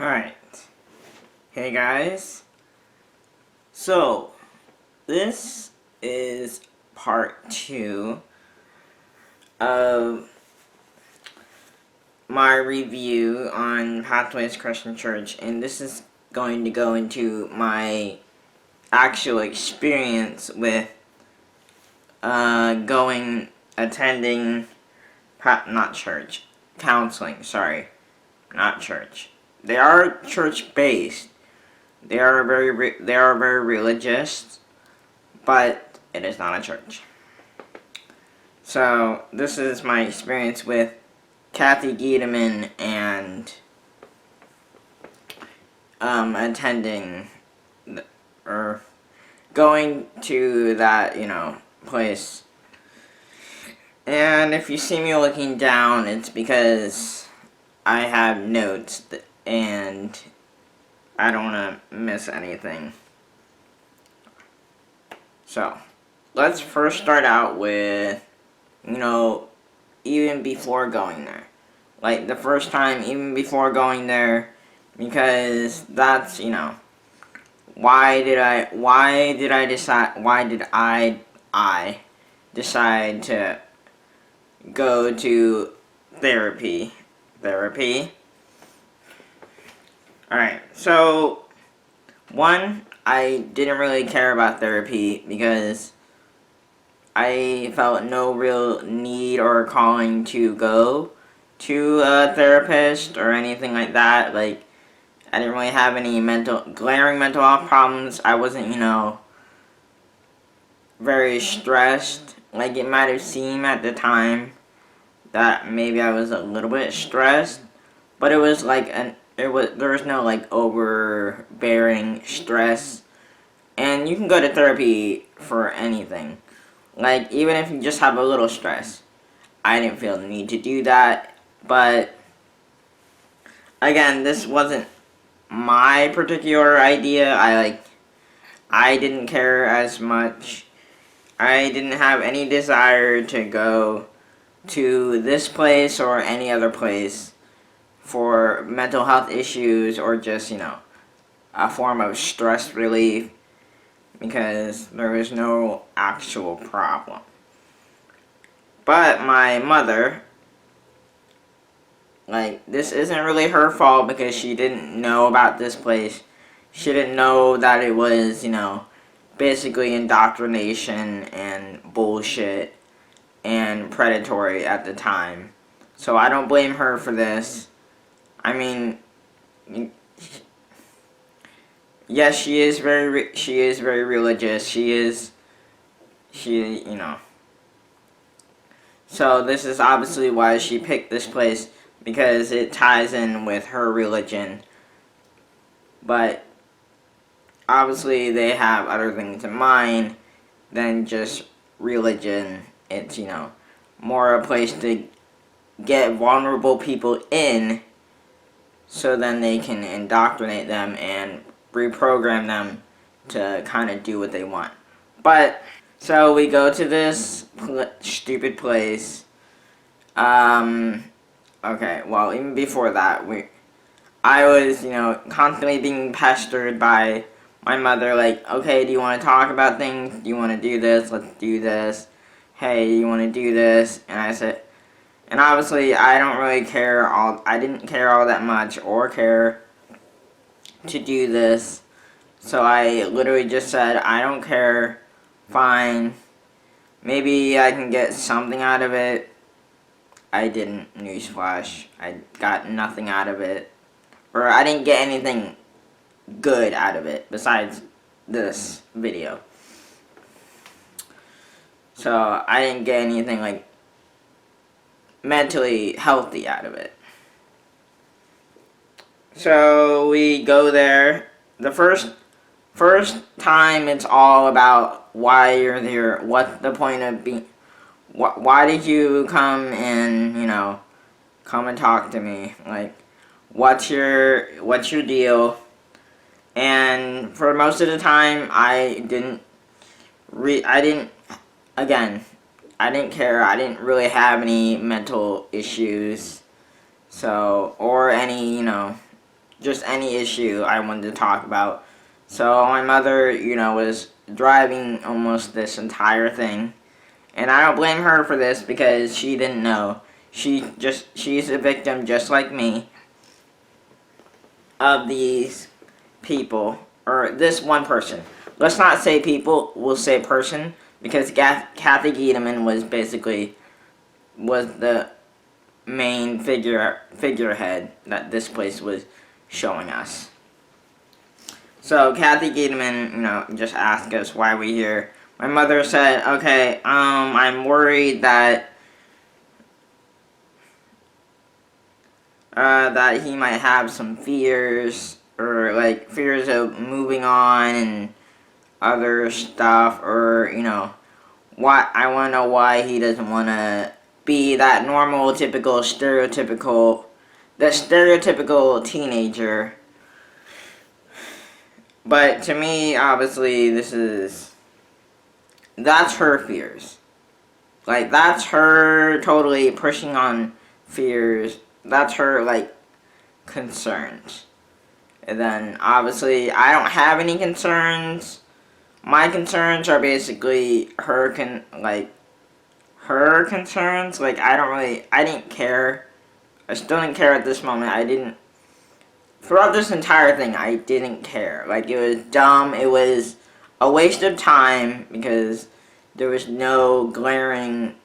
Alright. Hey guys. So, this is part 2 of my review on Pathways Christian Church, and this is going to go into my actual experience with attending counseling, sorry, not church. They are church-based. They are very religious, but it is not a church. So this is my experience with Kathy Giedemann and attending or going to that place. And if you see me looking down, it's because I have notes and I don't want to miss anything. So, let's first start out with, even before going there. Like, the first time, even before going there, because that's, why did I decide to go to therapy? Alright, so, one, I didn't really care about therapy because I felt no real need or calling to go to a therapist or anything like that. Like, I didn't really have any glaring mental health problems. I wasn't, very stressed. Like, it might have seemed at the time that maybe I was a little bit stressed, but it was like there was no like overbearing stress. And you can go to therapy for anything. Like, even if you just have a little stress. I didn't feel the need to do that, but again, this wasn't my particular idea. I didn't care as much. I didn't have any desire to go to this place or any other place for mental health issues or just, a form of stress relief, because there was no actual problem. But my mother, this isn't really her fault because she didn't know about this place. She didn't know that it was, basically indoctrination and bullshit and predatory at the time. So I don't blame her for this. I mean, yes, she is very religious. So this is obviously why she picked this place, because it ties in with her religion. But obviously they have other things in mind than just religion. It's, more a place to get vulnerable people in so then they can indoctrinate them and reprogram them to kind of do what they want. But, so we go to this stupid place. Okay, well, even before that, I was, constantly being pestered by my mother, like, okay, do you want to talk about things? Do you want to do this? Let's do this. Hey, you want to do this? And I said, and obviously, I didn't care all that much or care to do this. So I literally just said, I don't care, fine. Maybe I can get something out of it. I didn't, newsflash. I got nothing out of it. Or I didn't get anything good out of it besides this video. So I didn't get anything mentally healthy out of it. So we go there. The first time it's all about why you're there, what's the point of being, why did you come and, come and talk to me? Like, what's your deal? And for most of the time, I didn't care. I didn't really have any mental issues. So, or any, just any issue I wanted to talk about. So my mother, was driving almost this entire thing. And I don't blame her for this because she didn't know. She's a victim just like me of these people, or this one person. Let's not say people, we'll say person, because Kathy Gideman was the main figurehead that this place was showing us. So Kathy Gideman, just asked us why we're here. My mother said, okay, I'm worried that that he might have some fears, or like fears of moving on and other stuff, or why I want to know why he doesn't want to be that normal, stereotypical teenager. But to me, obviously, that's her fears. Like, that's her totally pushing on fears. That's her, like, concerns. And then, obviously, I don't have any concerns. My concerns are basically her concerns. Like, I didn't care. I still didn't care at this moment. Throughout this entire thing, I didn't care. Like, it was dumb. It was a waste of time because there was no glaring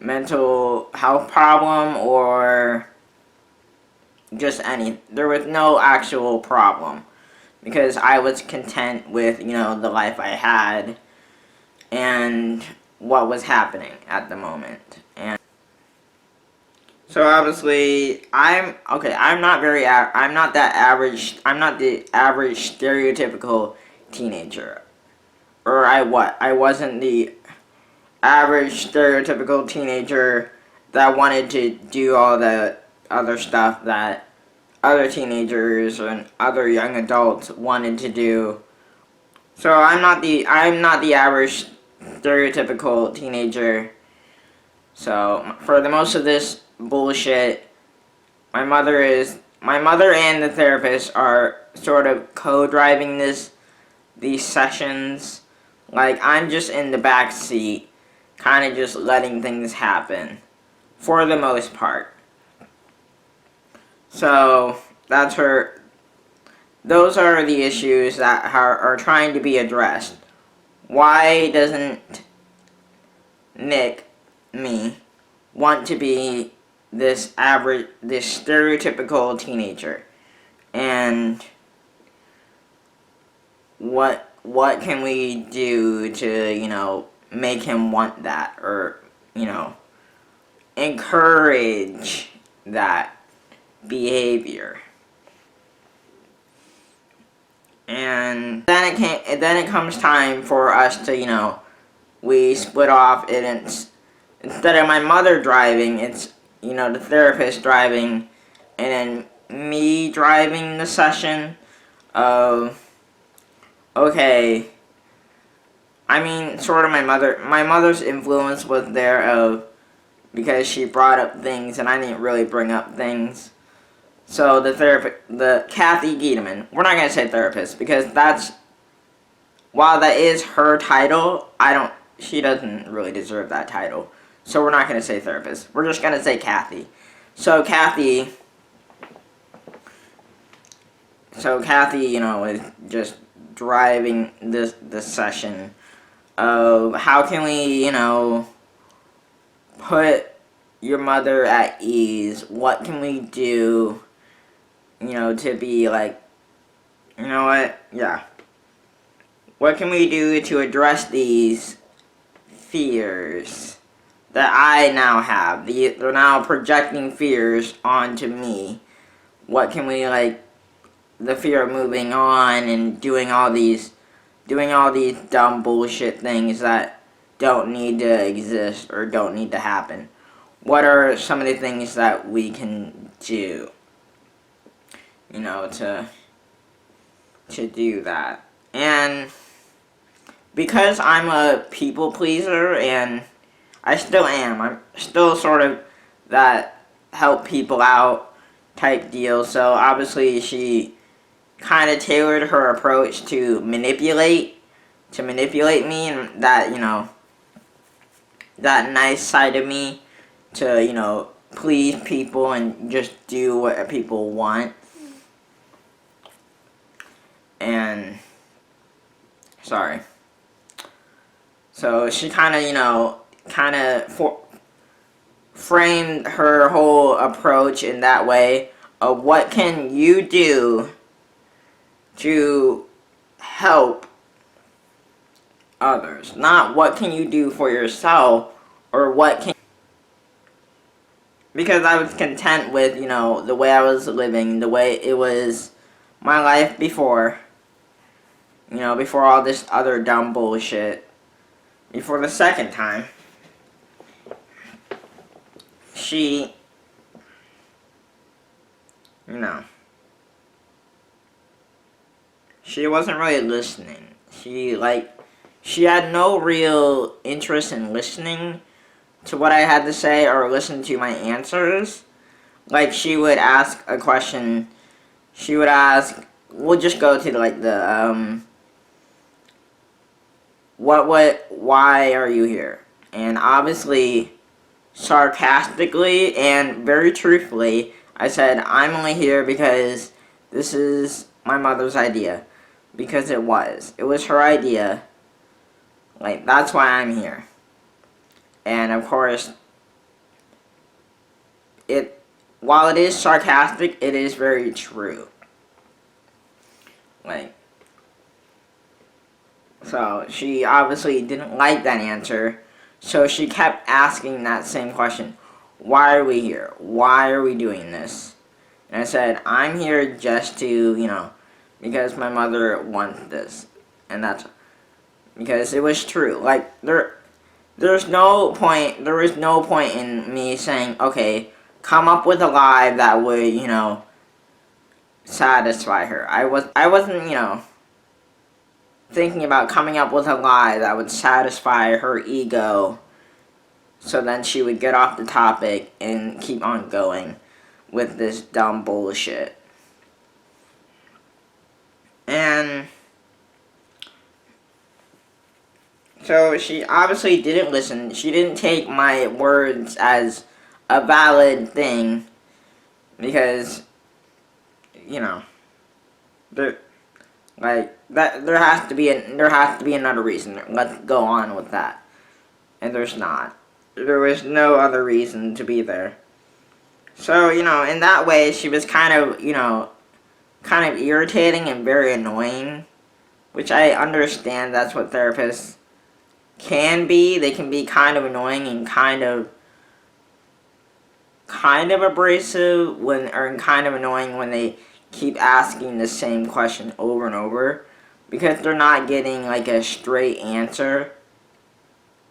mental health problem or just there was no actual problem because I was content with, the life I had and what was happening at the moment. And so obviously, I'm not the average stereotypical teenager. Or I wasn't the average stereotypical teenager that wanted to do all the other stuff that other teenagers and other young adults wanted to do. So I'm not the average stereotypical teenager. So for the most of this bullshit, my mother and the therapist are sort of co-driving these sessions. Like, I'm just in the back seat, kind of just letting things happen, for the most part. So, those are the issues that are trying to be addressed. Why doesn't me, want to be this stereotypical teenager? And what can we do to, make him want that, or, encourage that behavior? And then it comes time for us to, we split off, and instead of my mother driving, it's, the therapist driving, and then me driving the session of, okay, I mean, sort of my mother's influence was there because she brought up things and I didn't really bring up things. So the Kathy Gideman, we're not going to say therapist because while that is her title, she doesn't really deserve that title. So we're not going to say therapist. We're just going to say Kathy. So Kathy, is just driving this session of how can we, put your mother at ease? What can we do, to be like, what can we do to address these fears that I now have? They're now projecting fears onto me. What can we, the fear of moving on and doing all these dumb bullshit things that don't need to exist or don't need to happen. What are some of the things that we can do, to do that? And because I'm a people pleaser, and I still am, I'm still sort of that help people out type deal. So obviously she kind of tailored her approach to manipulate me, and that, that nice side of me to, please people and just do what people want. And sorry. So she kind of framed her whole approach in that way of what can you do to help others, not what can you do for yourself, or what can, because I was content with, the way I was living, the way it was my life before, before all this other dumb bullshit, before the second time. She, she wasn't really listening. She had no real interest in listening to what I had to say or listen to my answers. Like, she would ask a question, we'll just go to, why are you here? And obviously, sarcastically and very truthfully, I said, I'm only here because this is my mother's idea. Because it was her idea. That's why I'm here. And of course, while it is sarcastic, it is very true. So she obviously didn't like that answer, so she kept asking that same question. Why are we here? Why are we doing this? And I said, I'm here just to, because my mother wants this. And that's because it was true. There was no point in me saying, okay, come up with a lie that would, satisfy her. I wasn't, thinking about coming up with a lie that would satisfy her ego, so then she would get off the topic and keep on going with this dumb bullshit. And so she obviously didn't listen. She didn't take my words as a valid thing, because, there has to be another reason. Let's go on with that. And there's not. There was no other reason to be there. So, in that way, she was kind of irritating and very annoying, which I understand that's what therapists can be. They can be kind of annoying and kind of abrasive and kind of annoying when they keep asking the same question over and over, because they're not getting a straight answer.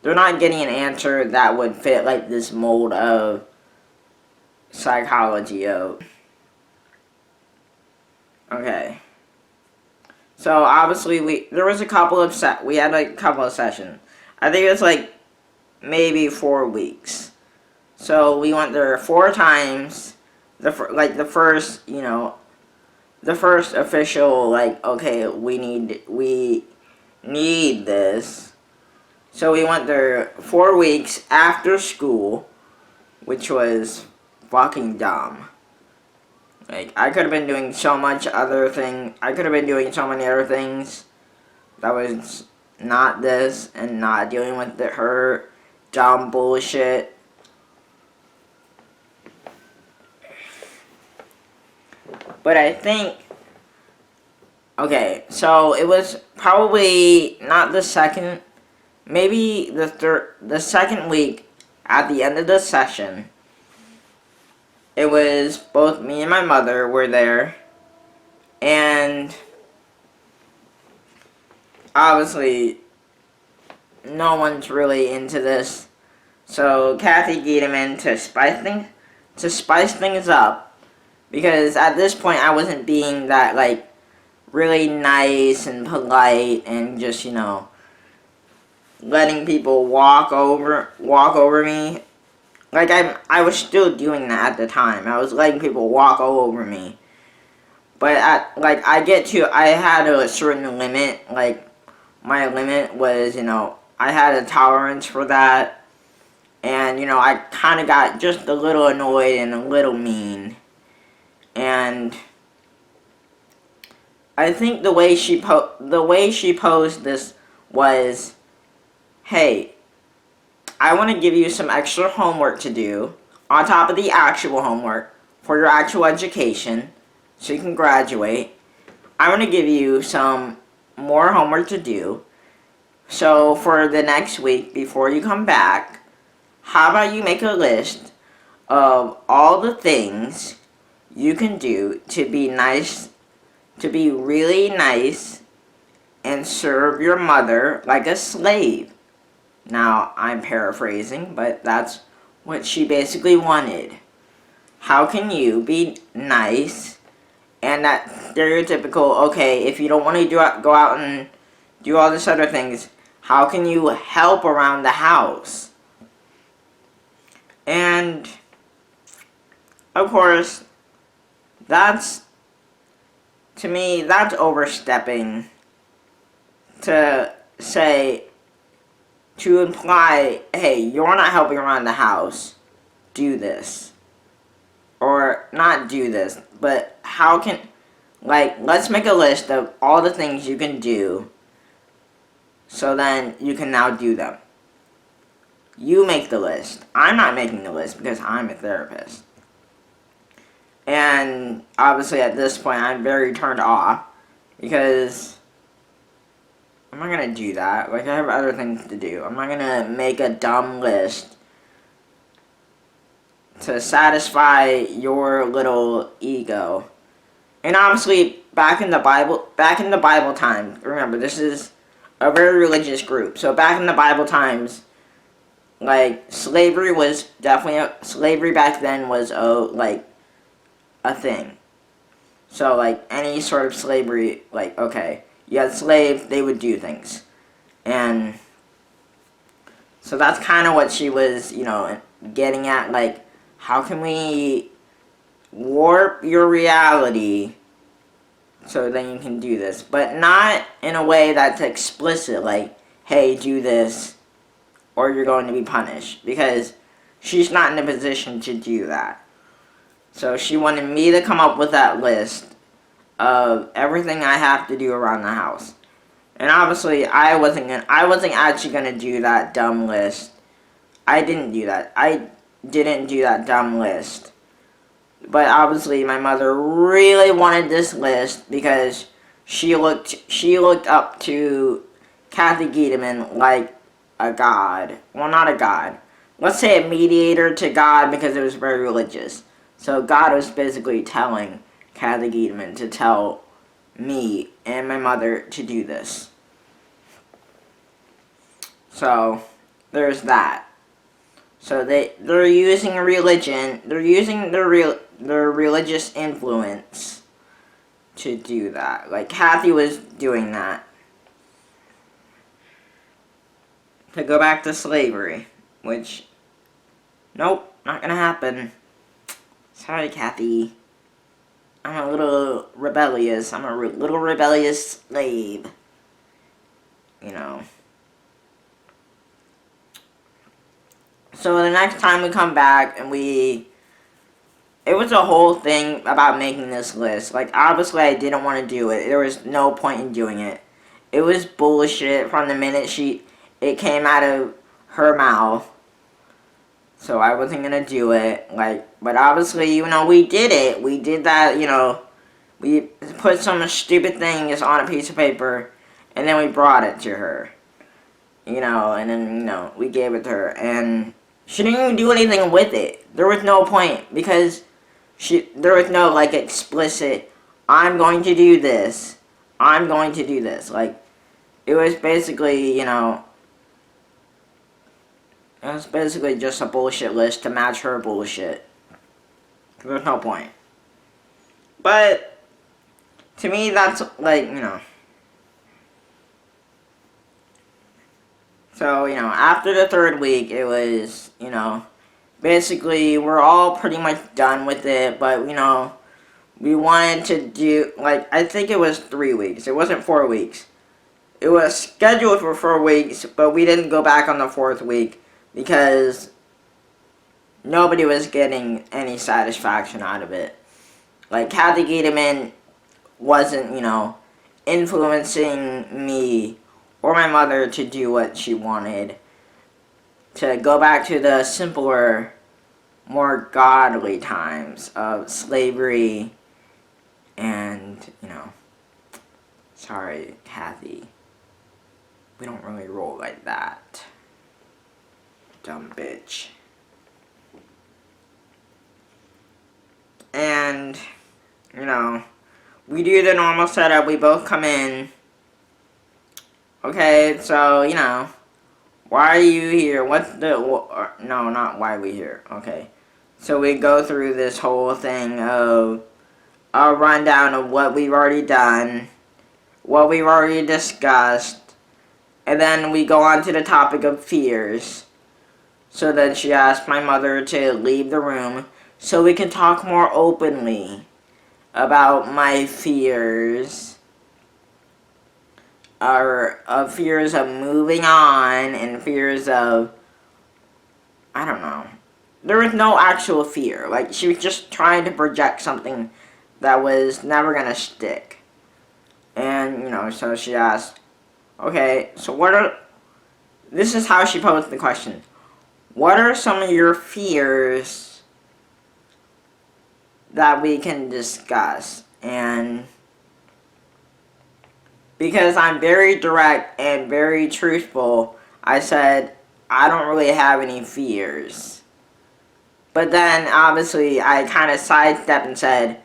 They're not getting an answer that would fit this mold of psychology of. Okay. So obviously we had a couple of sessions. I think it was maybe 4 weeks. So we went there 4 times. The first official, okay, we need this. So we went there 4 weeks after school, which was fucking dumb. I could have been doing so many other things that was not this, and not dealing with her dumb bullshit. But I think, okay, so it was probably not the second, maybe the second week at the end of the session. It was both me and my mother were there, and obviously no one's really into this. So Kathy Gideman, to spice things up, because at this point I wasn't being that really nice and polite and just letting people walk over me Like, I was still doing that at the time. I was letting people walk all over me. But I had a certain limit. Like, my limit was, I had a tolerance for that. And, I kind of got just a little annoyed and a little mean. And I think the way she posed this was, hey, I want to give you some extra homework to do on top of the actual homework for your actual education so you can graduate. I want to give you some more homework to do. So for the next week before you come back, how about you make a list of all the things you can do to be nice, to be really nice and serve your mother like a slave. Now, I'm paraphrasing, but that's what she basically wanted. How can you be nice and that stereotypical, okay, if you don't want to go out and do all this other things, how can you help around the house? And, of course, to me, that's overstepping to say, to imply, hey, you're not helping around the house, do this. Or not do this, but how can, let's make a list of all the things you can do, so then you can now do them. You make the list. I'm not making the list because I'm a therapist. And obviously at this point I'm very turned off because I'm not going to do that. Like, I have other things to do. I'm not going to make a dumb list to satisfy your little ego. And obviously, back in the Bible times, remember, this is a very religious group. So back in the Bible times, slavery was definitely, slavery back then was, a thing. So, any sort of slavery, okay, you had slaves, they would do things. And so that's kind of what she was, getting at, how can we warp your reality so then you can do this? But not in a way that's explicit, hey, do this, or you're going to be punished. Because she's not in a position to do that. So she wanted me to come up with that list of everything I have to do around the house. And obviously, I wasn't actually gonna do that dumb list. I didn't do that. I didn't do that dumb list. But obviously, my mother really wanted this list because she looked up to Kathy Gideman like a god. Well, not a god. Let's say a mediator to God because it was very religious. So God was basically telling Kathy Gideman to tell me and my mother to do this. So there's that. So they're using religion. They're using their religious influence to do that. Like Kathy was doing that. To go back to slavery, which, nope, not gonna happen. Sorry, Kathy. I'm a little rebellious. I'm a little rebellious slave. So the next time we come back and it was a whole thing about making this list. Obviously I didn't want to do it. There was no point in doing it. It was bullshit from the minute it came out of her mouth. So I wasn't gonna do it. But obviously, we did it. We did that, we put some stupid things on a piece of paper, and then we brought it to her. And then, we gave it to her. And she didn't even do anything with it. There was no point, because there was no, explicit, I'm going to do this. I'm going to do this. It was basically, it was basically just a bullshit list to match her bullshit. There's no point. But, to me, that's, So, after the third week, it was, basically, we're all pretty much done with it, but, we wanted to do, like, I think it was 3 weeks. It wasn't 4 weeks. It was scheduled for 4 weeks, but we didn't go back on the 4th week because nobody was getting any satisfaction out of it. Like, Kathy Gateman wasn't, influencing me or my mother to do what she wanted. To go back to the simpler, more godly times of slavery and, sorry, Kathy. We don't really roll like that. Dumb bitch. And, we do the normal setup. We both come in. Okay, so, why are you here? No, not why we here. Okay. So we go through this whole thing of a rundown of what we've already done, what we've already discussed, and then we go on to the topic of fears. So then she asked my mother to leave the room so we can talk more openly about my fears. Fears of moving on and fears of, I don't know. There was no actual fear. Like, she was just trying to project something that was never gonna stick. And, so she asked, okay, so this is how she posed the question. What are some of your fears that we can discuss? And because I'm very direct and very truthful, I said, I don't really have any fears. But then, obviously, I kind of sidestepped and said,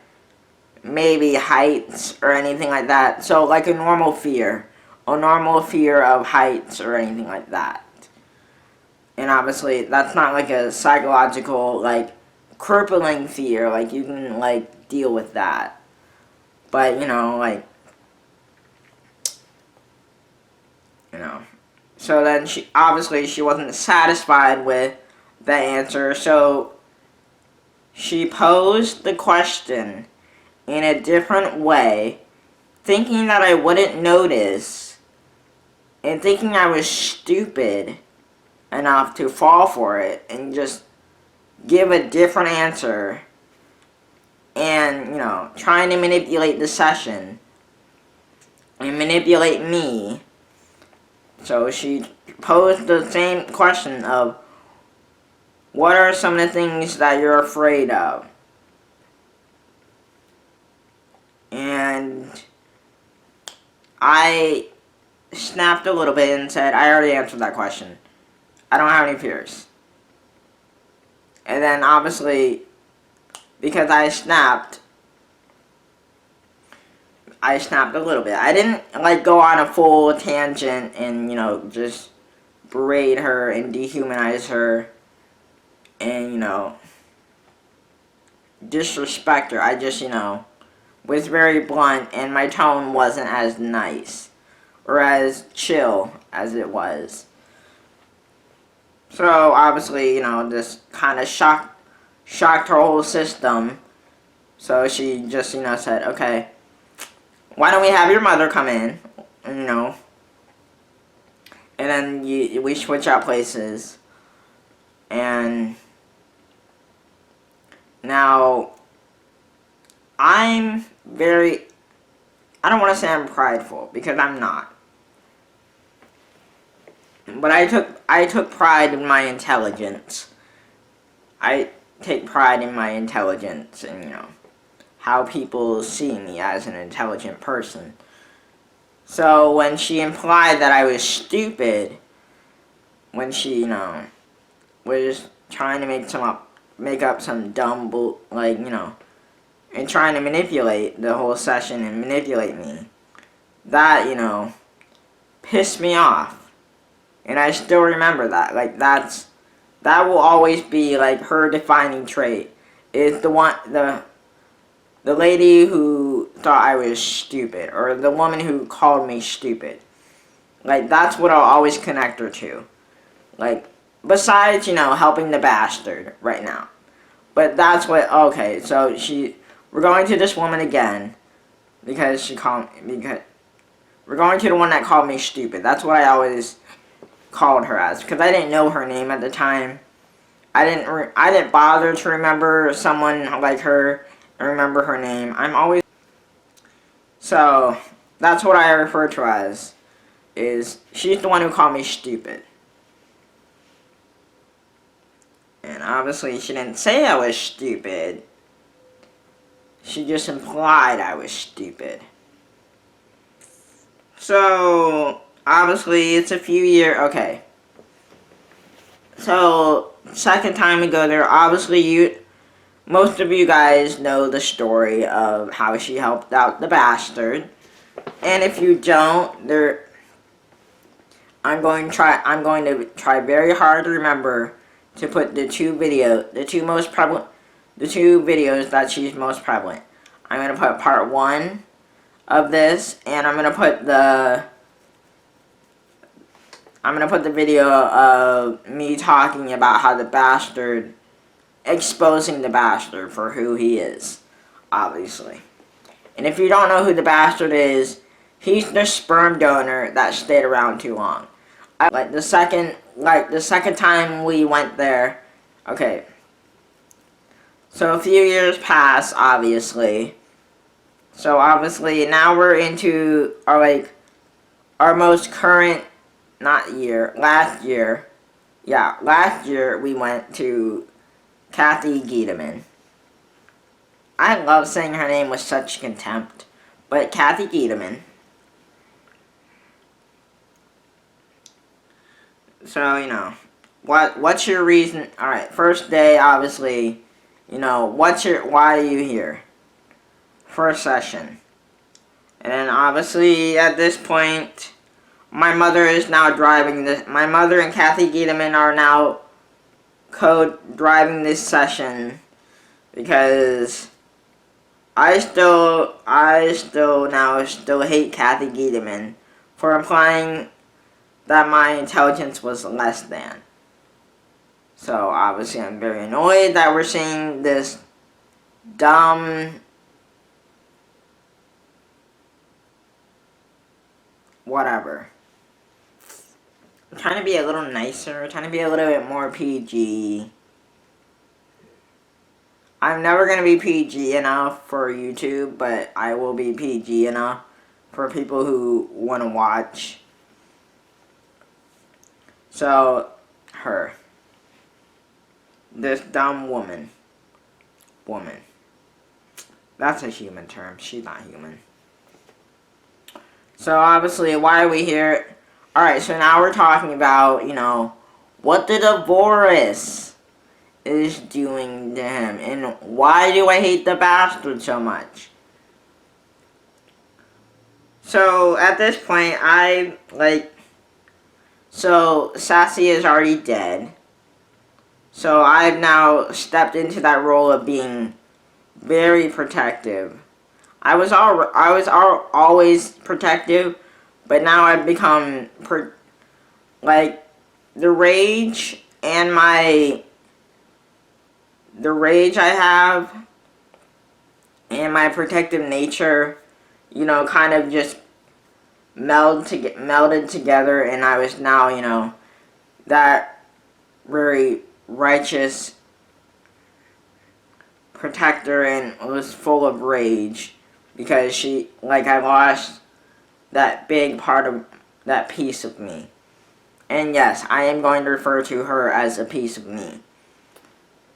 maybe heights or anything like that. So, like a normal fear of heights or anything like that. And obviously, that's not like a psychological, like, crippling fear. Like, you can, like, deal with that. But, So then she wasn't satisfied with the answer. So she posed the question in a different way, thinking that I wouldn't notice, and thinking I was stupid enough to fall for it and just give a different answer, and, trying to manipulate the session and manipulate me. So she posed the same question of, what are some of the things that you're afraid of? And I snapped a little bit and said, I already answered that question. I don't have any fears. And then obviously, because I snapped a little bit. I didn't, like, go on a full tangent and, just berate her and dehumanize her and, disrespect her. I just, was very blunt, and my tone wasn't as nice or as chill as it was. So, obviously, this kind of shocked her whole system. So she just, said, okay, why don't we have your mother come in, and then we switch out places. And now, I don't want to say I'm prideful, because I'm not. But I took pride in my intelligence. I take pride in my intelligence and, how people see me as an intelligent person. So when she implied that I was stupid, when she, was trying to make up some dumb and trying to manipulate the whole session and manipulate me, that, pissed me off. And I still remember that. Like, that will always be, like, her defining trait. Is the lady who thought I was stupid, or the woman who called me stupid. Like, that's what I'll always connect her to. Like, besides, helping the bastard right now. But that's what, okay, so we're going to this woman again, because we're going to the one that called me stupid. That's what I always called her as, because I didn't know her name at the time. I didn't bother to remember someone like her and remember her name. So, that's what I refer to as, is she's the one who called me stupid. And obviously she didn't say I was stupid. She just implied I was stupid. So, obviously it's a few years, okay. So, second time we go there, obviously most of you guys know the story of how she helped out the bastard. And if you don't, I'm going to try very hard to remember to put the two videos that she's most prevalent. I'm going to put part 1 of this, and I'm going to put the video of me talking about how exposing the bastard for who he is, obviously. And if you don't know who the bastard is, he's the sperm donor that stayed around too long. The second time we went there, okay. So a few years pass, obviously. So obviously now we're into our most current, last year. Yeah, last year we went to Kathy Giedemann. I love saying her name with such contempt, but Kathy Giedemann. So, what's your reason? Alright, first day, obviously, why are you here? First session. And then, obviously, at this point, my mother is now driving this. My mother and Kathy Giedemann are now driving this session because I still hate Kathy Giedemann for implying that my intelligence was less than. So obviously I'm very annoyed that we're seeing this dumb whatever. I'm trying to be a little nicer, trying to be a little bit more PG. I'm never going to be PG enough for YouTube, but I will be PG enough for people who want to watch. So, her. This dumb woman. That's a human term. She's not human. So, obviously, why are we here? Alright, so now we're talking about, what the divorce is doing to him. And why do I hate the bastard so much? So, at this point, so, Sassy is already dead. So, I've now stepped into that role of being very protective. I was always protective, but now I've become, the rage I have and my protective nature, kind of just melded together, and I was now, that very righteous protector and was full of rage because I lost that big part of that piece of me. And yes, I am going to refer to her as a piece of me.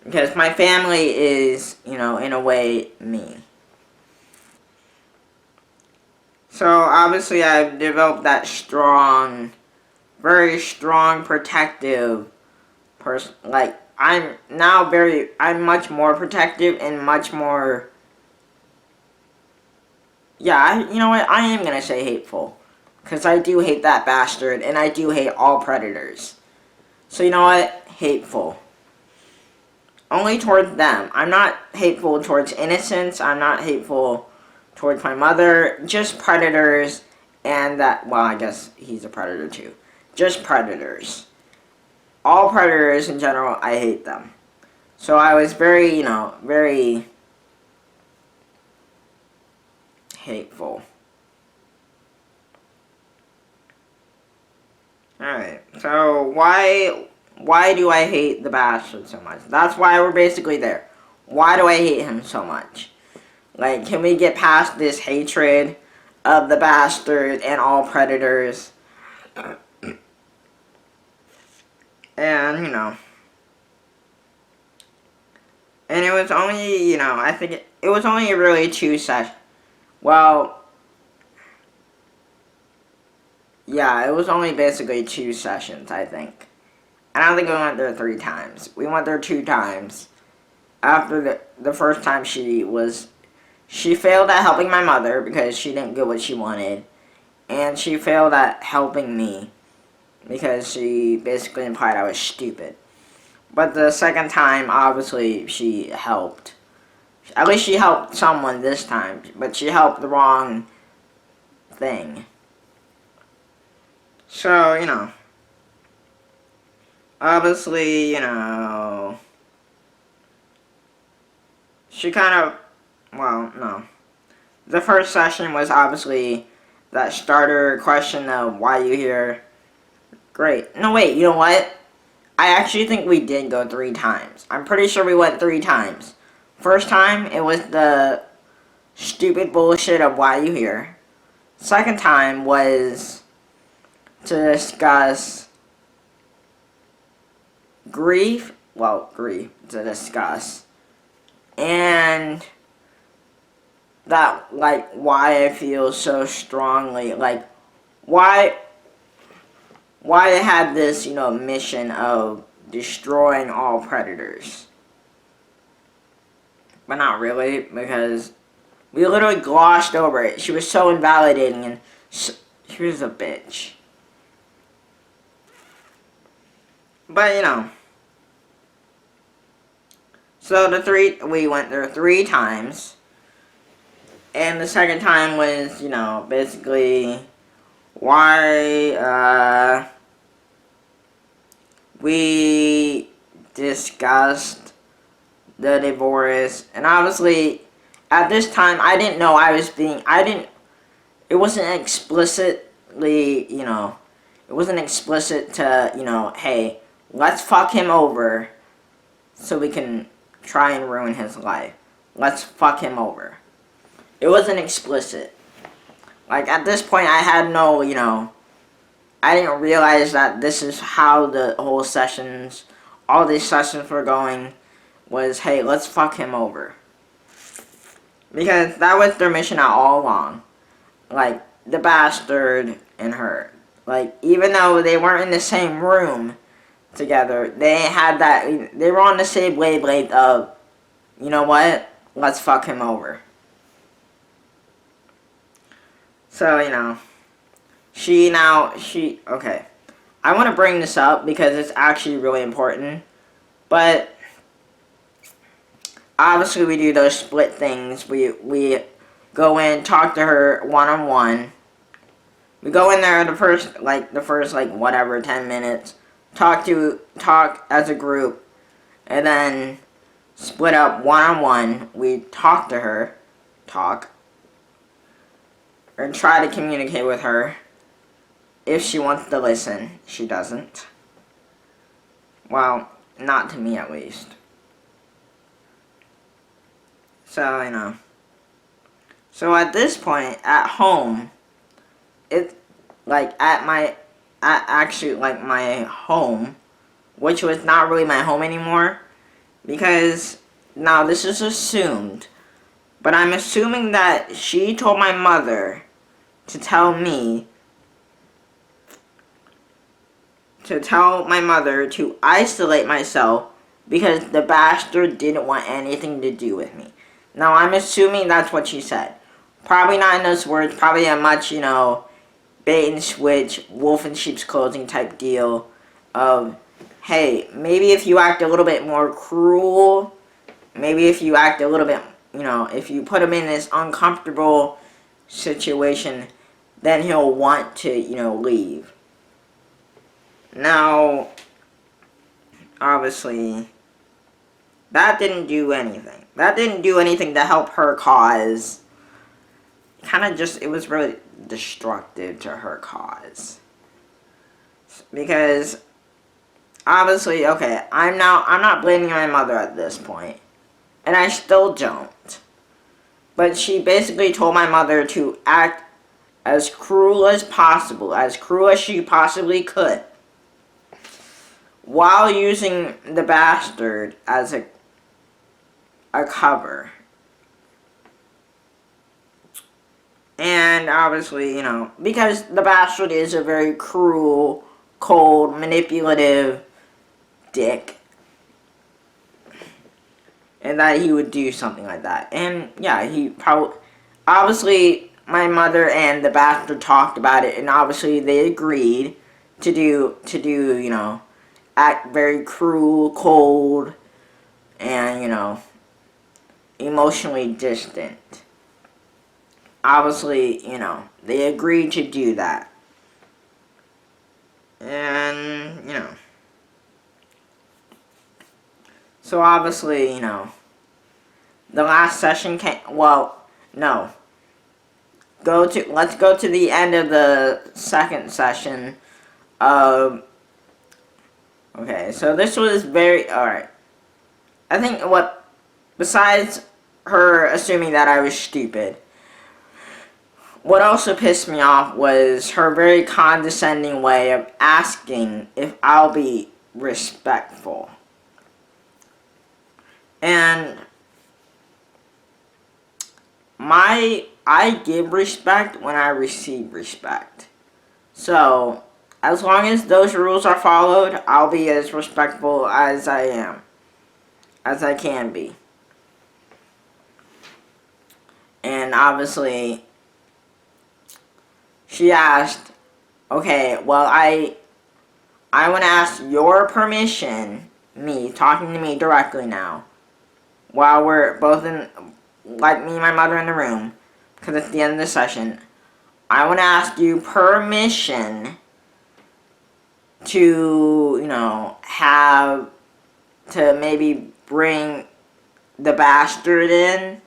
Because my family is, in a way, me. So, obviously, I've developed that very strong, protective person. I'm much more protective and much more, yeah, you know what, I am going to say hateful. Because I do hate that bastard, and I do hate all predators. So, you know what, hateful. Only towards them. I'm not hateful towards innocents. I'm not hateful towards my mother. Just predators. And I guess he's a predator too. Just predators. all predators in general, I hate them. So I was very, very hateful. Alright, so why do I hate the bastard so much? That's why we're basically there. Why do I hate him so much? Like, can we get past this hatred of the bastard and all predators? And, and it was only, I think it was only really 2 sessions. Well, yeah, it was only basically 2 sessions, I think. And I don't think we went there 3 times. We went there 2 times. After the first time she failed at helping my mother because she didn't get what she wanted. And she failed at helping me because she basically implied I was stupid. But the second time, obviously, she helped. At least she helped someone this time, but she helped the wrong thing. So, obviously, she kind of, well, no. The first session was obviously that starter question of why you here. Great. No, wait, you know what? I actually think we did go 3 times. I'm pretty sure we went 3 times. First time, it was the stupid bullshit of why you here. Second time was to discuss grief. Well, grief to discuss. And that, like, why I feel so strongly, like, why I had this, mission of destroying all predators. But not really, because we literally glossed over it. She was so invalidating, and she was a bitch. But, so we went there 3 times. And the second time was, basically why, we discussed the divorce. And obviously, at this time, I didn't know it wasn't explicitly, it wasn't explicit to, hey, let's fuck him over so we can try and ruin his life. Let's fuck him over. It wasn't explicit. Like, at this point, I had no, I didn't realize that this is how the whole sessions, all these sessions were going, was, hey, let's fuck him over. Because that was their mission all along. Like, the bastard and her. Like, even though they weren't in the same room together, they were on the same wavelength of, you know what, let's fuck him over. So, okay. I want to bring this up because it's actually really important. But, obviously we do those split things. We go in, talk to her one-on-one. We go in there the first, whatever, 10 minutes. Talk as a group. And then split up one-on-one. We talk to her. Or try to communicate with her. If she wants to listen. She doesn't. Well, not to me at least. So, So at this point, at home, it's like my home, which was not really my home anymore, because now this is assumed, but I'm assuming that she told my mother to tell my mother to isolate myself because the bastard didn't want anything to do with me. Now, I'm assuming that's what she said. Probably not in those words, probably a much, bait and switch, wolf in sheep's clothing type deal of, hey, maybe if you act a little bit more cruel, maybe if you act a little bit, if you put him in this uncomfortable situation, then he'll want to, leave. Now, obviously, that didn't do anything. That didn't do anything to help her cause. It was really destructive to her cause. Because, obviously, okay, I'm not blaming my mother at this point. And I still don't. But she basically told my mother to act as cruel as possible, as cruel as she possibly could, while using the bastard as a cover. And obviously, because the bastard is a very cruel, cold, manipulative dick, and that he would do something like that. And yeah, he probably, obviously, my mother and the bastard talked about it, and obviously they agreed to do, act very cruel, cold, and, emotionally distant. Obviously, they agreed to do that. And, so obviously, the last session came, well, no. Let's go to the end of the second session. Okay, so this was alright. I think besides her assuming that I was stupid, what also pissed me off was her very condescending way of asking if I'll be respectful. And I give respect when I receive respect. So, as long as those rules are followed, I'll be as respectful as I can be. And obviously, she asked, okay, well, I want to ask your permission, me, talking to me directly now, while we're both me and my mother in the room, because it's the end of the session. I want to ask you permission to, have to maybe bring the bastard in.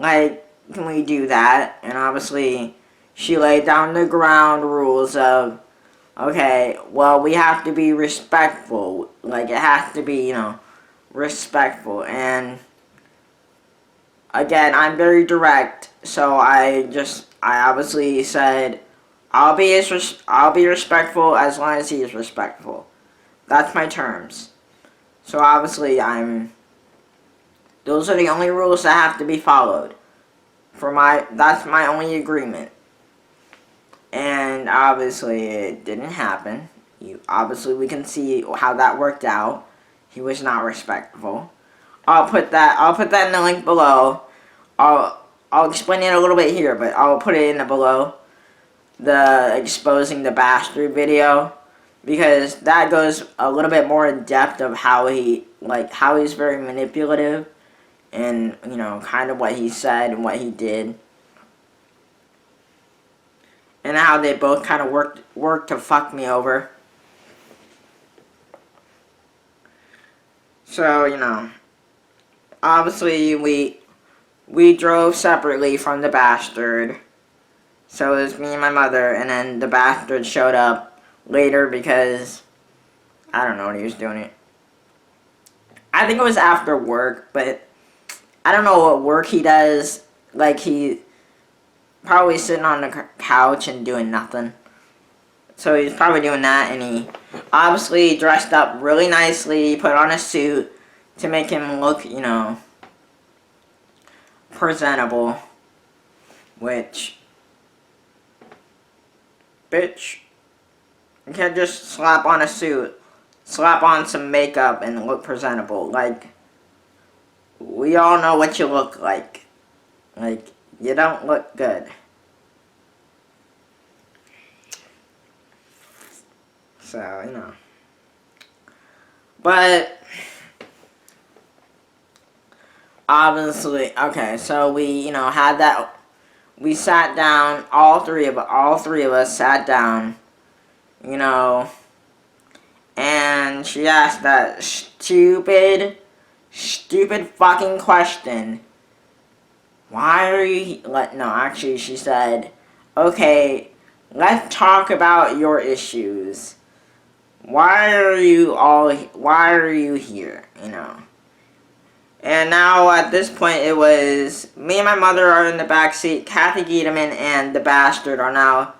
Can we do that? And obviously, she laid down the ground rules of, okay, well, we have to be respectful. It has to be, respectful. And again, I'm very direct, so I obviously said, I'll be respectful as long as he is respectful. That's my terms. So obviously, those are the only rules that have to be followed. That's my only agreement. And obviously, it didn't happen. Obviously, we can see how that worked out. He was not respectful. I'll put that in the link below. I'll explain it a little bit here, but I'll put it in the below. The exposing the bastard video, because that goes a little bit more in depth of how he's very manipulative, and kind of what he said and what he did, and how they both kind of worked to fuck me over. So obviously we drove separately from the bastard. So it was me and my mother, and then the bastard showed up later because I don't know what he was doing. I think it was after work, but I don't know what work he does. He probably sitting on the couch and doing nothing. So he's probably doing that, and he obviously dressed up really nicely. He put on a suit to make him look, presentable, which, bitch, you can't just slap on a suit, slap on some makeup and look presentable. We all know what you look like. You don't look good. So, But obviously, okay, so we, had that. We sat down, all three of us sat down, and and she asked that stupid fucking question. Why are you... No, actually, she said, okay, let's talk about your issues. Why are you here, you know? And now, at this point, it was... Me and my mother are in the back seat. Kathy Giederman and the bastard are now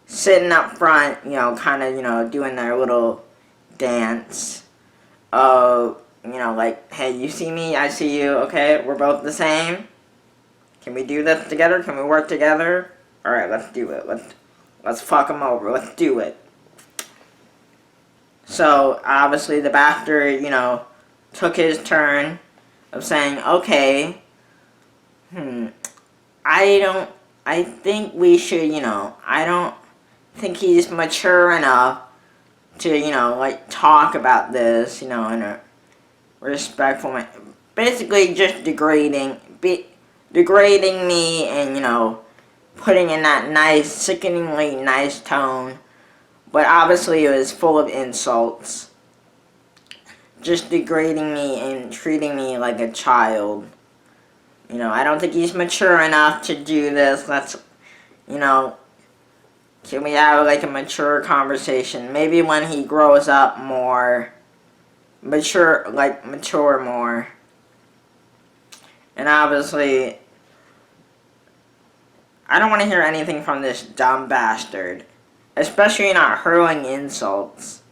sitting up front, you know, kind of, you know, doing their little dance. You know, like, hey, you see me, I see you, okay? We're both the same. Can we do this together? Can we work together? Alright, let's do it. Let's fuck them over. Let's do it. So, obviously, the bastard, you know, took his turn of saying, okay, I think we should, you know, I don't think he's mature enough to, you know, like, talk about this, you know, in a respectful way. Basically, just degrading me and, you know, putting in that nice, sickeningly nice tone. But obviously, it was full of insults. Just degrading me and treating me like a child. You know, I don't think he's mature enough to do this. Let's, you know, can we have like a mature conversation? Maybe when he grows up more, mature more. And obviously, I don't want to hear anything from this dumb bastard. Especially not hurling insults.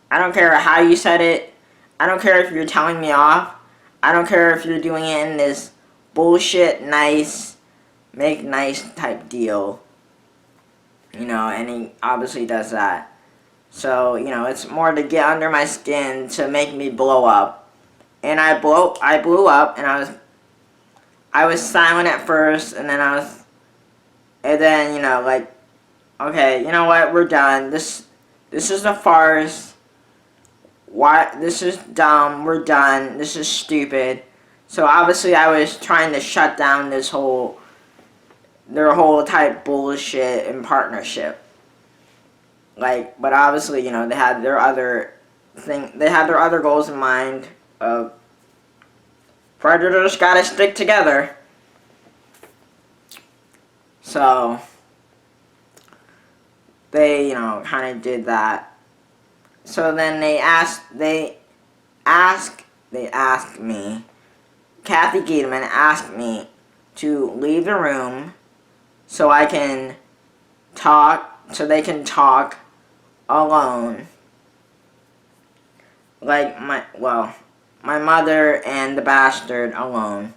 I don't care how you said it. I don't care if you're telling me off. I don't care if you're doing it in this bullshit, make nice type deal. You know, and he obviously does that. So, you know, it's more to get under my skin to make me blow up. And I blew up, and I was silent at first, and then, you know, like, okay, you know what, we're done. This is a farce. Why? This is dumb. We're done. This is stupid. So obviously I was trying to shut down their whole type bullshit and partnership. Like, but obviously, you know, they had their other goals in mind. Predators gotta stick together. So they, you know, kind of did that. So then they asked me, Kathy Giederman asked me to leave the room so I can talk, so they can talk alone. Like, my mother and the bastard alone.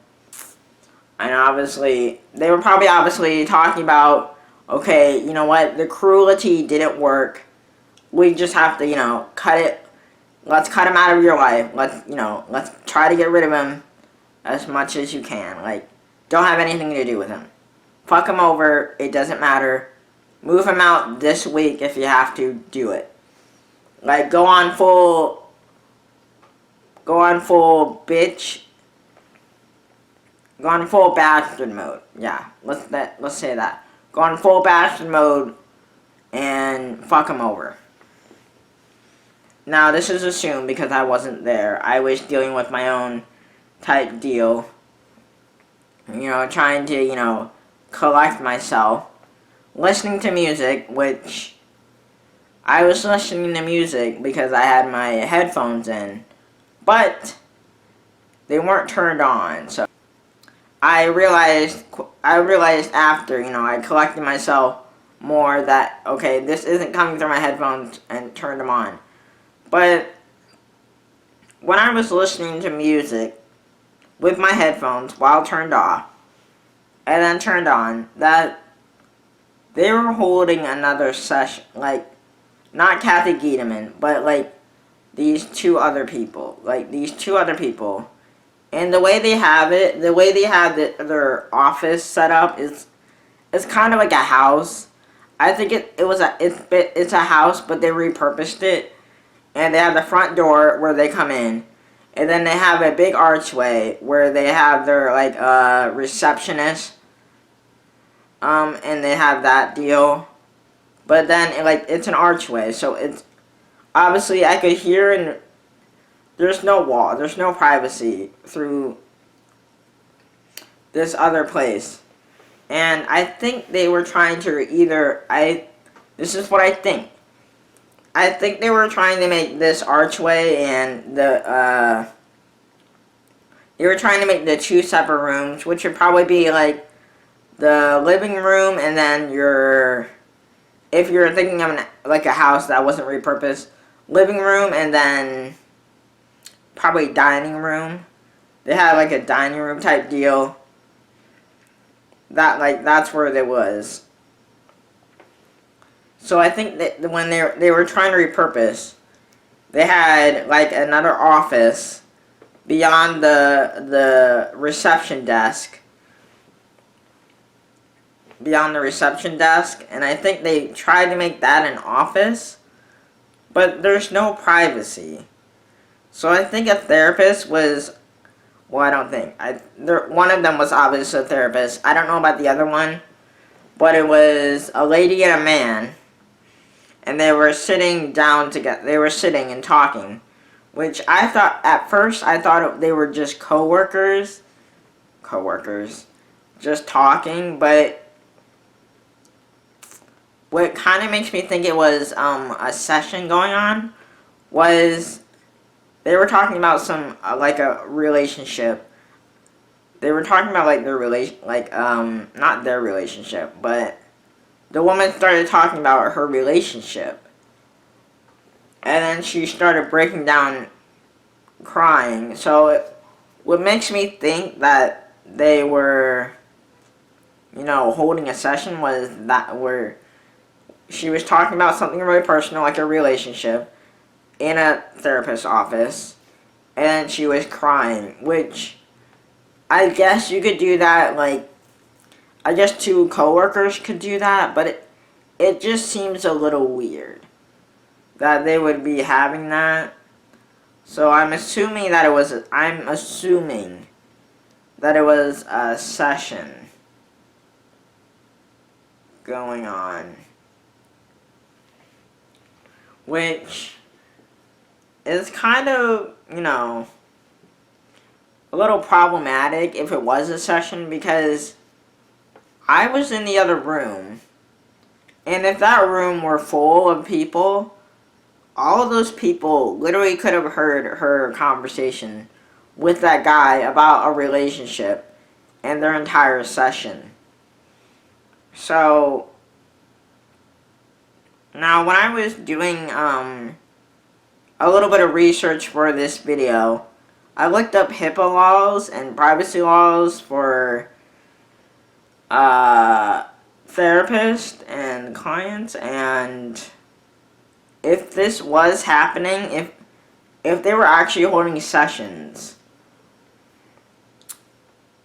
And obviously, they were probably talking about, okay, you know what, the cruelty didn't work. We just have to, you know, cut it. Let's cut him out of your life. Let's try to get rid of him as much as you can. Like, don't have anything to do with him. Fuck him over. It doesn't matter. Move him out this week if you have to. Do it. Like, go on full bitch. Go on full bastard mode. Yeah, let's say that. Go on full bastard mode and fuck him over. Now, this is assumed because I wasn't there. I was dealing with my own type deal. You know, trying to, you know, collect myself. Listening to music, which I was listening to music because I had my headphones in. But they weren't turned on, so I realized after, you know, I collected myself more that, okay, this isn't coming through my headphones, and turned them on. But when I was listening to music with my headphones while turned off, and then turned on, that they were holding another session, like, not Kathy Giederman, but, like, these two other people. And the way they have their office set up is, it's kind of like a house. I think it's a house, but they repurposed it. And they have the front door where they come in. And then they have a big archway where they have their, like, receptionist. And they have that deal. But then, like, it's an archway, so it's obviously I could hear, and there's no wall, there's no privacy through this other place. And I think they were trying to this is what I think. I think they were trying to make this archway and they were trying to make the two separate rooms, which would probably be like the living room, and then if you're thinking of like a house that wasn't repurposed, living room, and then probably dining room. They had like a dining room type deal. That's where it was. So I think that when they were trying to repurpose, they had like another office beyond the reception desk. Beyond the reception desk, and I think they tried to make that an office, but there's no privacy. So I think a therapist was, well, I don't think, one of them was obviously a therapist. I don't know about the other one, but it was a lady and a man, and they were sitting down together. They were sitting and talking, which at first I thought they were just coworkers, just talking, but what kind of makes me think it was a session going on was they were talking about some like a relationship. They were talking about like their not their relationship, but the woman started talking about her relationship, and then she started breaking down, crying. So what makes me think that they were, holding a session was that where she was talking about something really personal, like a relationship, in a therapist's office, and she was crying, which I guess you could do that, like, I guess two coworkers could do that, but it just seems a little weird that they would be having that. So I'm assuming that it was a session going on, which is kind of, a little problematic if it was a session, because I was in the other room, and if that room were full of people, all of those people literally could have heard her conversation with that guy about a relationship and their entire session. So now, when I was doing a little bit of research for this video, I looked up HIPAA laws and privacy laws for therapists and clients, and if this was happening, if they were actually holding sessions,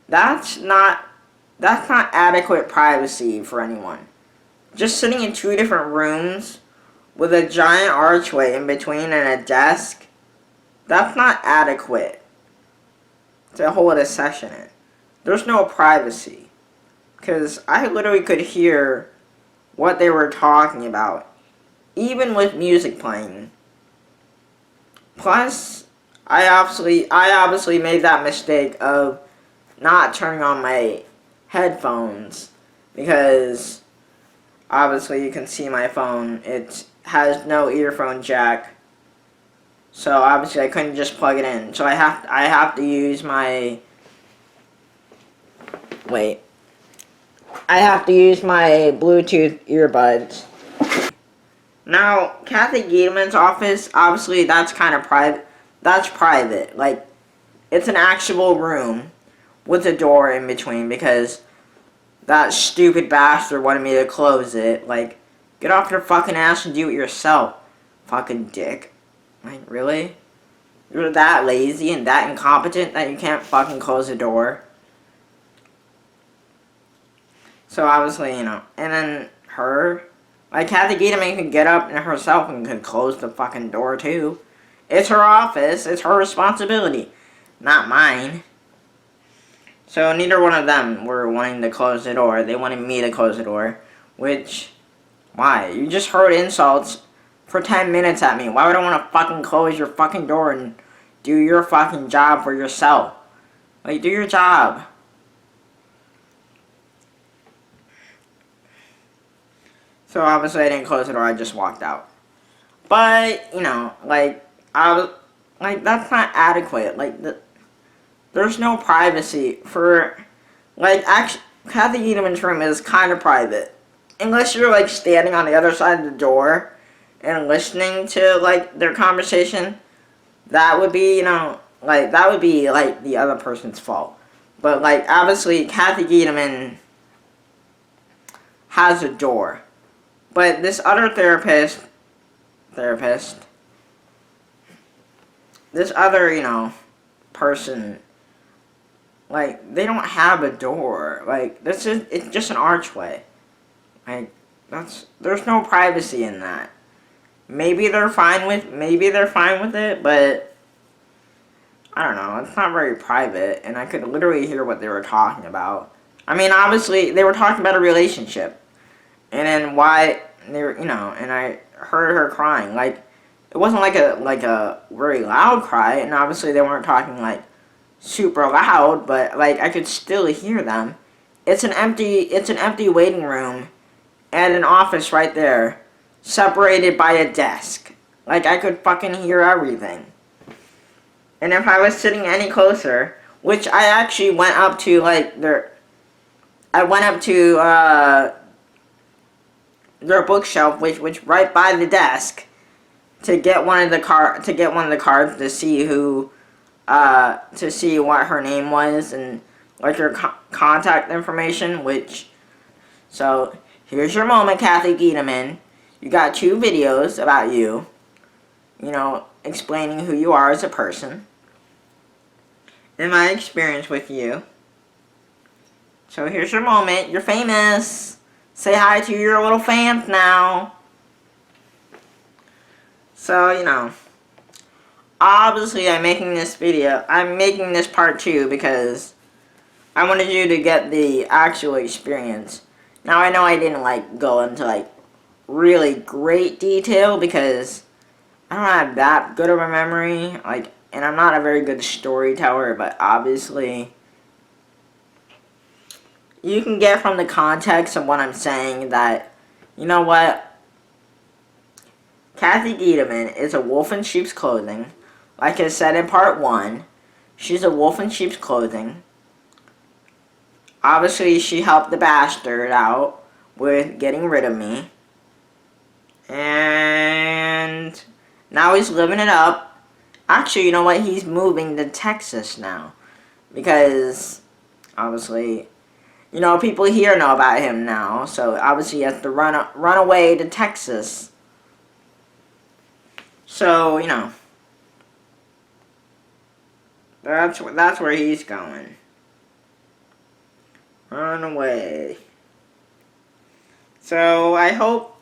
that's not adequate privacy for anyone. Just sitting in two different rooms with a giant archway in between and a desk, that's not adequate to hold a session in. There's no privacy, because I literally could hear what they were talking about, even with music playing. Plus, I obviously made that mistake of not turning on my headphones, because obviously you can see my phone, it has no earphone jack, so obviously I couldn't just plug it in. So I have to use my Bluetooth earbuds. Now, Kathy Giedemann's office, obviously that's kind of private. That's private. Like, it's an actual room with a door in between, because that stupid bastard wanted me to close it. Like, get off your fucking ass and do it yourself, fucking dick. Like, really? You're that lazy and that incompetent that you can't fucking close the door? So obviously, and then her, like, Kathy Giedemann could get up and herself and could close the fucking door too. It's her office, it's her responsibility, not mine. So neither one of them were wanting to close the door. They wanted me to close the door, which, why? You just heard insults for 10 minutes at me. Why would I want to fucking close your fucking door and do your fucking job for yourself? Like, do your job. So obviously I didn't close the door, I just walked out. But, you know, like, I was, like, that's not adequate. Like, there's no privacy for, like, actually, Kathy Edelman's room is kind of private. Unless you're, like, standing on the other side of the door and listening to, like, their conversation, that would be, you know, like, that would be, like, the other person's fault. But, like, obviously, Kathy Edelman has a door. But this other therapist, this other, you know, person, like, they don't have a door. Like, it's just an archway. Like, there's no privacy in that. Maybe they're fine with it, but I don't know, it's not very private, and I could literally hear what they were talking about. I mean, obviously, they were talking about a relationship, and then why they were, you know, and I heard her crying. Like, it wasn't like a very loud cry, and obviously they weren't talking, like, super loud, but, like, I could still hear them. It's an empty waiting room, and an office right there, separated by a desk. Like, I could fucking hear everything. And if I was sitting any closer, which I actually went up to, like, their bookshelf, which right by the desk, to get one of the cards to see to see what her name was and, like, her contact information, so, here's your moment, Kathy Edelman. You got 2 videos about you, you know, explaining who you are as a person, and my experience with you. So here's your moment. You're famous. Say hi to your little fans now. So, you know, obviously I'm making this part 2 because I wanted you to get the actual experience. Now, I know I didn't, like, go into, like, really great detail because I don't have that good of a memory, like, and I'm not a very good storyteller, but obviously you can get from the context of what I'm saying that, you know what, Kathy Edelman is a wolf in sheep's clothing. Like I said in part 1, she's a wolf in sheep's clothing. Obviously, she helped the bastard out with getting rid of me. And now he's living it up. Actually, you know what? He's moving to Texas now. Because, obviously, you know, people here know about him now. So, obviously, he has to run away to Texas. So, you know, that's where he's going. Run away. So, I hope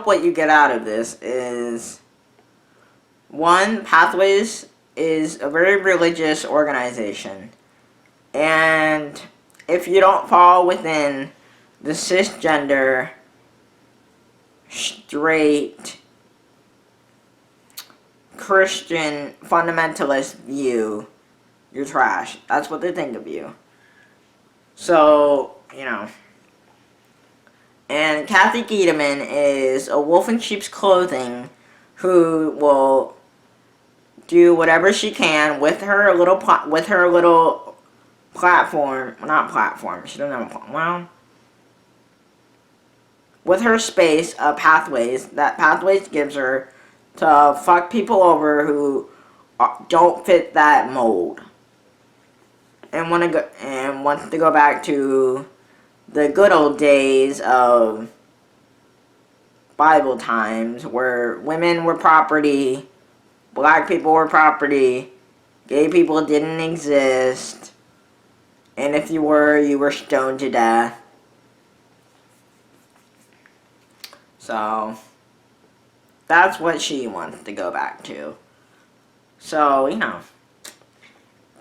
what you get out of this is, 1, Pathways is a very religious organization. And if you don't fall within the cisgender, straight, Christian, fundamentalist view, you're trash. That's what they think of you. So, you know. And Kathy Edelman is a wolf in sheep's clothing who will do whatever she can with her little platform. Not platform. She doesn't have a platform. Well, with her space of Pathways that Pathways gives her to fuck people over who don't fit that mold. And wants to go back to the good old days of Bible times where women were property, black people were property, gay people didn't exist, and if you were stoned to death. So, that's what she wants to go back to. So, you know,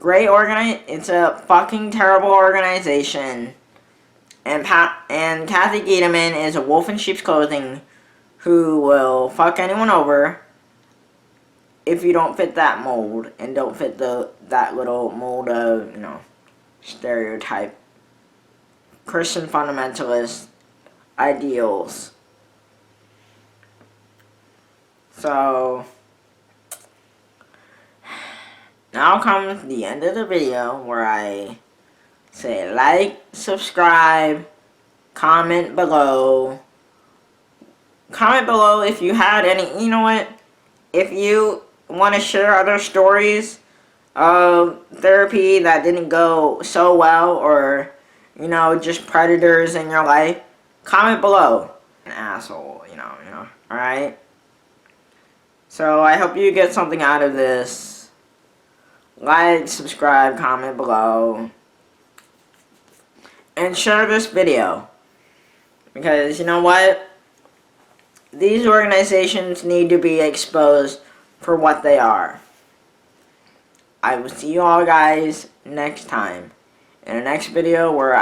it's a fucking terrible organization. And Kathy Gideman is a wolf in sheep's clothing who will fuck anyone over if you don't fit that mold and don't fit that little mold of, you know, stereotype Christian fundamentalist ideals. So now comes the end of the video where I say like, subscribe, comment below. Comment below if you had any, you know what, if you want to share other stories of therapy that didn't go so well, or, you know, just predators in your life, comment below. An asshole, you know, alright? So I hope you get something out of this. Like, subscribe, comment below, and share this video. Because, you know what? These organizations need to be exposed for what they are. I will see you all guys next time in the next video where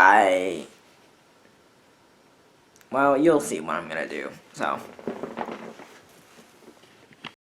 well, you'll see what I'm gonna do. So